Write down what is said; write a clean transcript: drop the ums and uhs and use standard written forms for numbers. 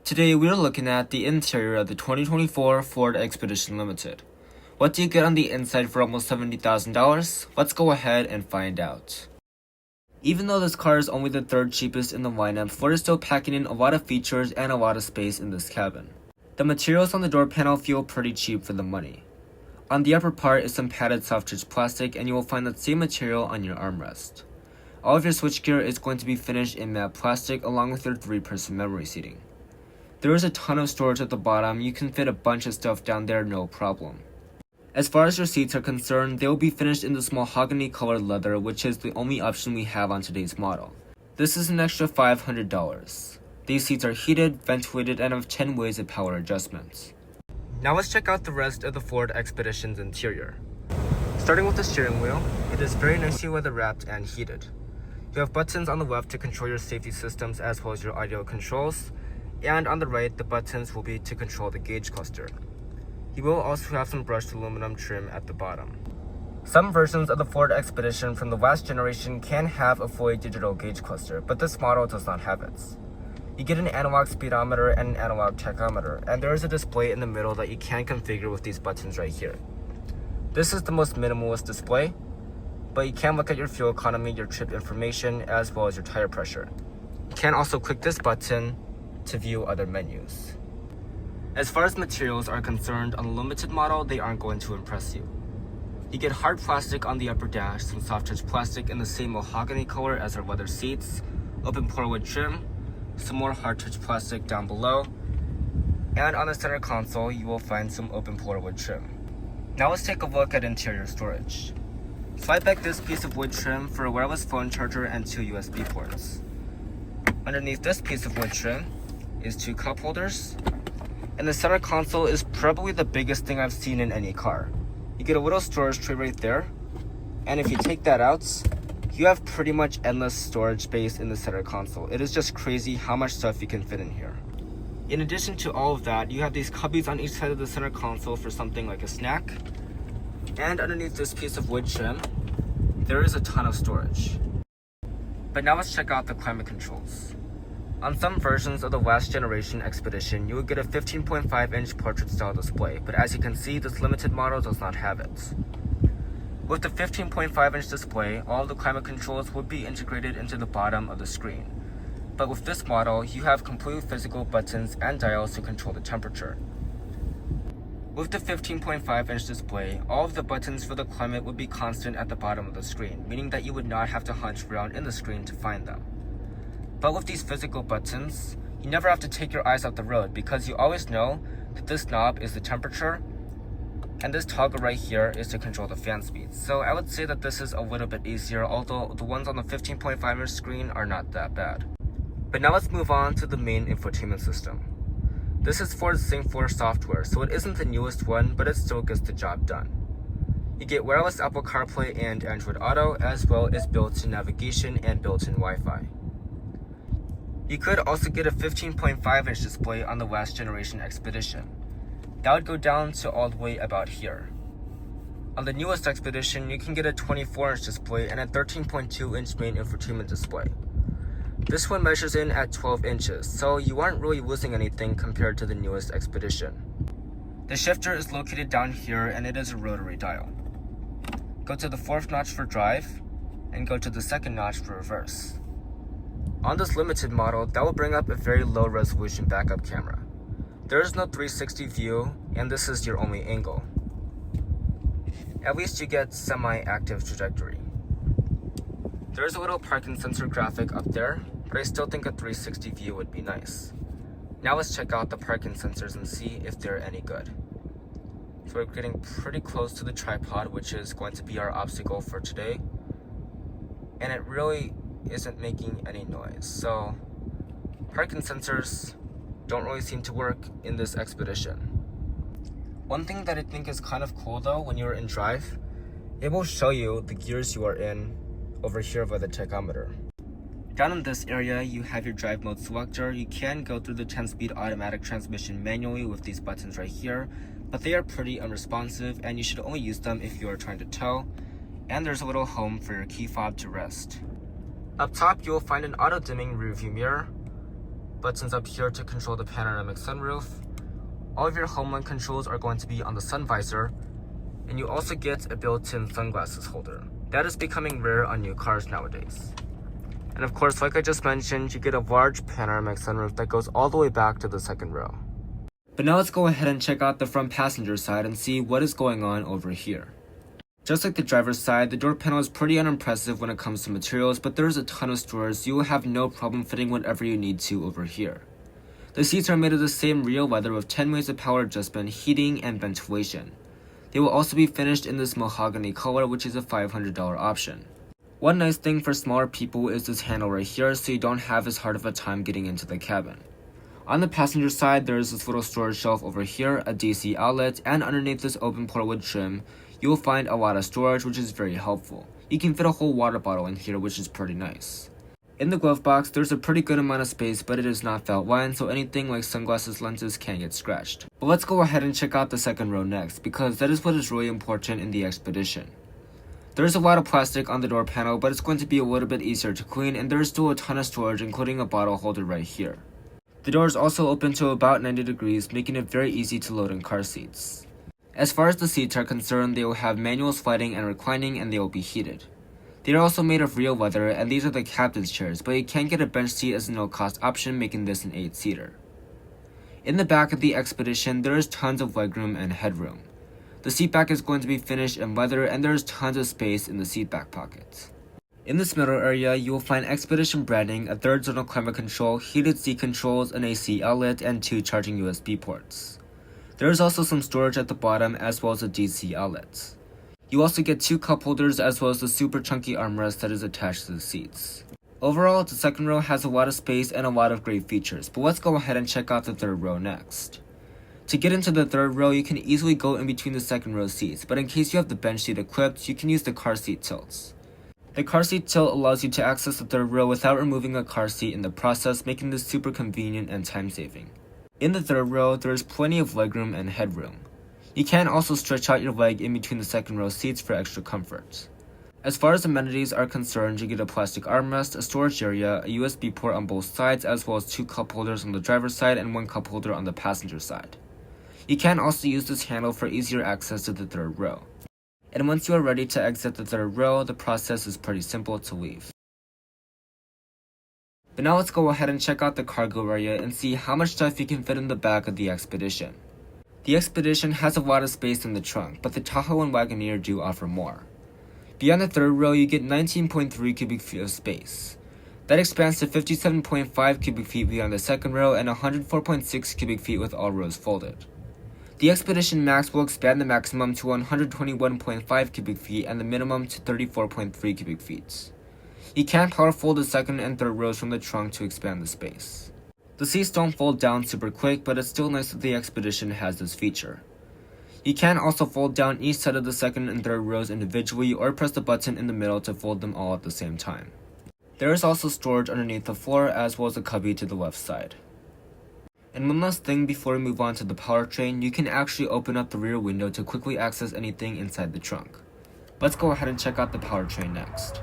Today we are looking at the interior of the 2024 Ford Expedition Limited. What do you get on the inside for almost $70,000? Let's go ahead and find out. Even though this car is only the third cheapest in the lineup, Ford is still packing in a lot of features and a lot of space in this cabin. The materials on the door panel feel pretty cheap for the money. On the upper part is some padded soft touch plastic, and you will find that same material on your armrest. All of your switchgear is going to be finished in matte plastic along with your 3-person memory seating. There is a ton of storage at the bottom. You can fit a bunch of stuff down there, no problem. As far as your seats are concerned, they will be finished in this mahogany colored leather, which is the only option we have on today's model. This is an extra $500. These seats are heated, ventilated, and have 10 ways of power adjustments. Now let's check out the rest of the Ford Expedition's interior. Starting with the steering wheel, it is very nicely leather wrapped and heated. You have buttons on the left to control your safety systems as well as your audio controls, and on the right, the buttons will be to control the gauge cluster. You will also have some brushed aluminum trim at the bottom. Some versions of the Ford Expedition from the last generation can have a fully digital gauge cluster, but this model does not have it. You get an analog speedometer and an analog tachometer, and there is a display in the middle that you can configure with these buttons right here. This is the most minimalist display, but you can look at your fuel economy, your trip information, as well as your tire pressure. You can also click this button to view other menus. As far as materials are concerned, on the limited model, they aren't going to impress you. You get hard plastic on the upper dash, some soft touch plastic in the same mahogany color as our leather seats, open plywood trim, some more hard touch plastic down below, and on the center console you will find some open plywood trim. Now let's take a look at interior storage. Slide back this piece of wood trim for a wireless phone charger and 2 USB ports. Underneath this piece of wood trim is 2 cup holders, and the center console is probably the biggest thing I've seen in any car. You get a little storage tray right there, and if you take that out, you have pretty much endless storage space in the center console. It is just crazy how much stuff you can fit in here. In addition to all of that, you have these cubbies on each side of the center console for something like a snack. And underneath this piece of wood trim, there is a ton of storage. But now let's check out the climate controls. On some versions of the last generation Expedition, you would get a 15.5-inch portrait-style display, but as you can see, this limited model does not have it. With the 15.5-inch display, all of the climate controls would be integrated into the bottom of the screen. But with this model, you have completely physical buttons and dials to control the temperature. With the 15.5-inch display, all of the buttons for the climate would be constant at the bottom of the screen, meaning that you would not have to hunt around in the screen to find them. But with these physical buttons, you never have to take your eyes off the road because you always know that this knob is the temperature, and this toggle right here is to control the fan speed. So I would say that this is a little bit easier, although the ones on the 15.5-inch screen are not that bad. But now let's move on to the main infotainment system. This is Ford's SYNC 4 software, so it isn't the newest one, but it still gets the job done. You get wireless Apple CarPlay and Android Auto, as well as built-in navigation and built-in Wi-Fi. You could also get a 15.5-inch display on the last generation Expedition. That would go down to all the way about here. On the newest Expedition, you can get a 24-inch display and a 13.2-inch main infotainment display. This one measures in at 12 inches, so you aren't really losing anything compared to the newest Expedition. The shifter is located down here, and it is a rotary dial. Go to the 4th notch for drive, and go to the 2nd notch for reverse. On this limited model, that will bring up a very low resolution backup camera. There is no 360 view, and this is your only angle. At least you get semi-active trajectory. There is a little parking sensor graphic up there, but I still think a 360 view would be nice. Now let's check out the parking sensors and see if they're any good. So we're getting pretty close to the tripod, which is going to be our obstacle for today. And it really isn't making any noise. So parking sensors don't really seem to work in this Expedition. One thing that I think is kind of cool though, when you're in drive, it will show you the gears you are in over here by the tachometer. Down in this area, you have your drive mode selector. You can go through the 10-speed automatic transmission manually with these buttons right here, but they are pretty unresponsive and you should only use them if you are trying to tow. And there's a little home for your key fob to rest. Up top, you will find an auto-dimming rearview mirror, buttons up here to control the panoramic sunroof. All of your HomeLink controls are going to be on the sun visor, and you also get a built-in sunglasses holder. That is becoming rare on new cars nowadays. And of course, like I just mentioned, you get a large panoramic sunroof that goes all the way back to the second row. But now let's go ahead and check out the front passenger side and see what is going on over here. Just like the driver's side, the door panel is pretty unimpressive when it comes to materials, but there is a ton of storage, so you will have no problem fitting whatever you need to over here. The seats are made of the same real leather with 10 ways of power adjustment, heating, and ventilation. They will also be finished in this mahogany color, which is a $500 option. One nice thing for smaller people is this handle right here, so you don't have as hard of a time getting into the cabin. On the passenger side, there is this little storage shelf over here, a DC outlet, and underneath this open portwood trim, you will find a lot of storage, which is very helpful. You can fit a whole water bottle in here, which is pretty nice. In the glove box, there's a pretty good amount of space, but it is not felt lined, so anything like sunglasses lenses can get scratched. But let's go ahead and check out the second row next, because that is what is really important in the Expedition. There is a lot of plastic on the door panel, but it's going to be a little bit easier to clean, and there is still a ton of storage, including a bottle holder right here. The door is also open to about 90 degrees, making it very easy to load in car seats. As far as the seats are concerned, they will have manual sliding and reclining, and they will be heated. They are also made of real leather, and these are the captain's chairs, but you can get a bench seat as a no-cost option, making this an 8-seater. In the back of the Expedition, there is tons of legroom and headroom. The seat back is going to be finished in leather, and there is tons of space in the seat back pockets. In this middle area, you will find Expedition branding, a third zonal climate control, heated seat controls, an AC outlet, and 2 charging USB ports. There is also some storage at the bottom as well as a DC outlet. You also get 2 cup holders as well as the super chunky armrest that is attached to the seats. Overall, the second row has a lot of space and a lot of great features, but let's go ahead and check out the third row next. To get into the third row, you can easily go in between the second row seats, but in case you have the bench seat equipped, you can use the car seat tilts. The car seat tilt allows you to access the third row without removing a car seat in the process, making this super convenient and time-saving. In the third row, there is plenty of legroom and headroom. You can also stretch out your leg in between the second row seats for extra comfort. As far as amenities are concerned, you get a plastic armrest, a storage area, a USB port on both sides, as well as 2 cup holders on the driver's side and 1 cup holder on the passenger side. You can also use this handle for easier access to the third row. And once you are ready to exit the third row, the process is pretty simple to leave. But now let's go ahead and check out the cargo area and see how much stuff you can fit in the back of the Expedition. The Expedition has a lot of space in the trunk, but the Tahoe and Wagoneer do offer more. Beyond the third row, you get 19.3 cubic feet of space. That expands to 57.5 cubic feet beyond the second row and 104.6 cubic feet with all rows folded. The Expedition Max will expand the maximum to 121.5 cubic feet and the minimum to 34.3 cubic feet. You can power fold the second and third rows from the trunk to expand the space. The seats don't fold down super quick, but it's still nice that the Expedition has this feature. You can also fold down each side of the second and third rows individually or press the button in the middle to fold them all at the same time. There is also storage underneath the floor as well as a cubby to the left side. And one last thing before we move on to the powertrain, you can actually open up the rear window to quickly access anything inside the trunk. Let's go ahead and check out the powertrain next.